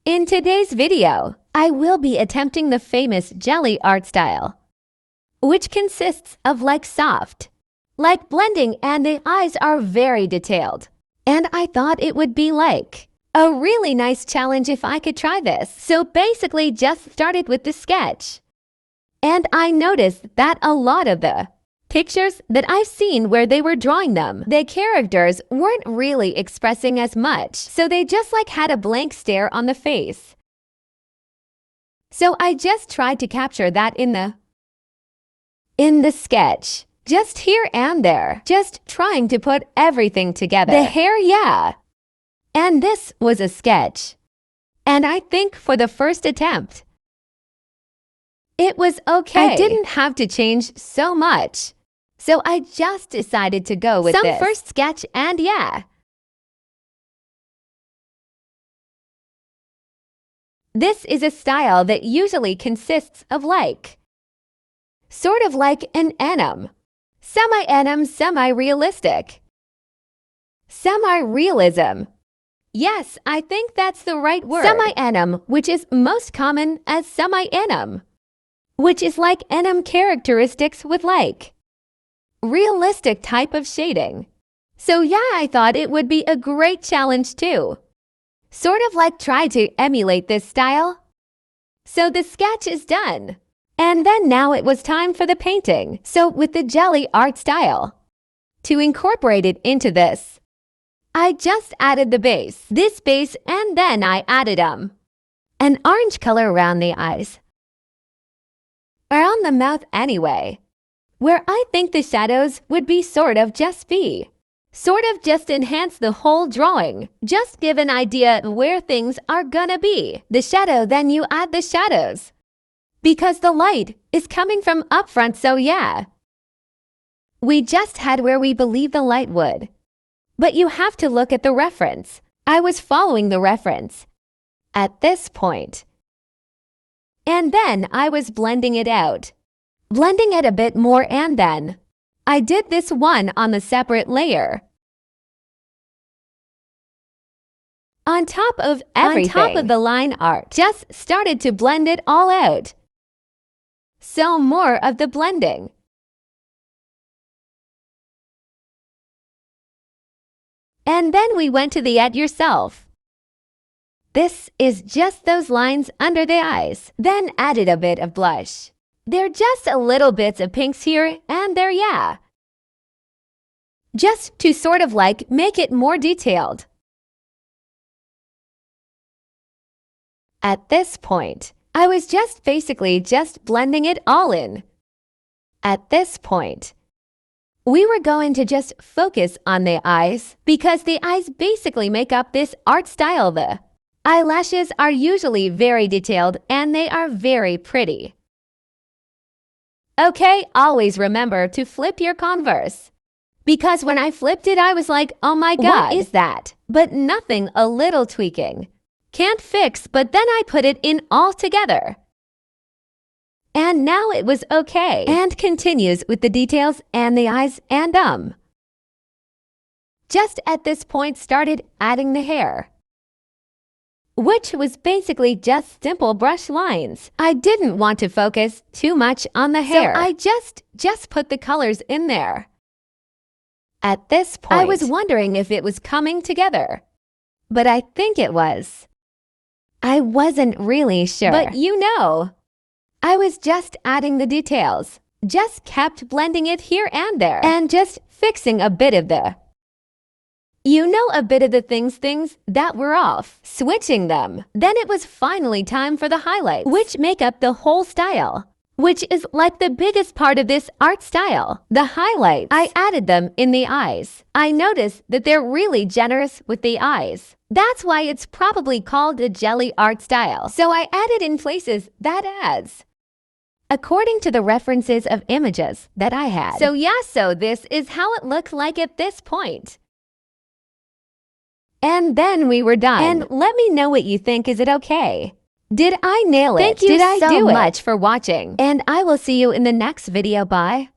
In today's video, I will be attempting the famous jelly art style, which consists of soft, blending, and the eyes are very detailed. And I thought it would be a really nice challenge if I could try this. So basically just started with the sketch. And I noticed that a lot of the pictures that I've seen where they were drawing them, the characters weren't really expressing as much. So they just had a blank stare on the face. So I just tried to capture that in the sketch. Just here and there. Just trying to put everything together. The hair, yeah. And this was a sketch. And I think for the first attempt, it was okay. I didn't have to change so much. So I just decided to go with some first sketch, and yeah. This is a style that usually consists of sort of like an anim. Semi-anim, semi-realistic. Semi-realism. Yes, I think that's the right word. Semi-anim, which is most common as semi-anim, which is anim characteristics with realistic type of shading. So yeah, I thought it would be a great challenge too. Sort of try to emulate this style. So the sketch is done. And then now it was time for the painting. So with the jelly art style, to incorporate it into this, I just added the base, this base, and then I added an orange color around the eyes. Around the mouth anyway, where I think the shadows would be sort of just enhance the whole drawing. Just give an idea where things are gonna be. The shadow, then you add the shadows. Because the light is coming from up front, so yeah. We just had where we believe the light would. But you have to look at the reference. I was following the reference at this point. And then I was blending it out. Blending it a bit more, and then I did this one on the separate layer. On top of everything. On top of the line art. Just started to blend it all out. So more of the blending. And then we went to the add yourself. This is just those lines under the eyes. Then added a bit of blush. They're just a little bits of pinks here and there, yeah. Just to sort of make it more detailed. At this point, I was just basically just blending it all in. At this point, we were going to just focus on the eyes because the eyes basically make up this art style. The eyelashes are usually very detailed and they are very pretty. Okay, always remember to flip your Converse. Because when I flipped it, I was oh my God, what is that? But nothing, a little tweaking. Can't fix, but then I put it in all together. And now it was okay. And continues with the details and the eyes and just at this point started adding the hair, which was basically just simple brush lines. I didn't want to focus too much on the hair. So I just put the colors in there. At this point, I was wondering if it was coming together, but I think it was. I wasn't really sure. But I was just adding the details. Just kept blending it here and there. And just fixing a bit of a bit of the things that were off. Switching them. Then it was finally time for the highlights, which make up the whole style. Which is the biggest part of this art style. The highlights. I added them in the eyes. I noticed that they're really generous with the eyes. That's why it's probably called a jelly art style. So I added in places that adds, according to the references of images that I had. So yeah, so this is how it looked like at this point. And then we were done. And let me know what you think. Is it okay? Did I nail it? Thank you so much for watching. And I will see you in the next video. Bye.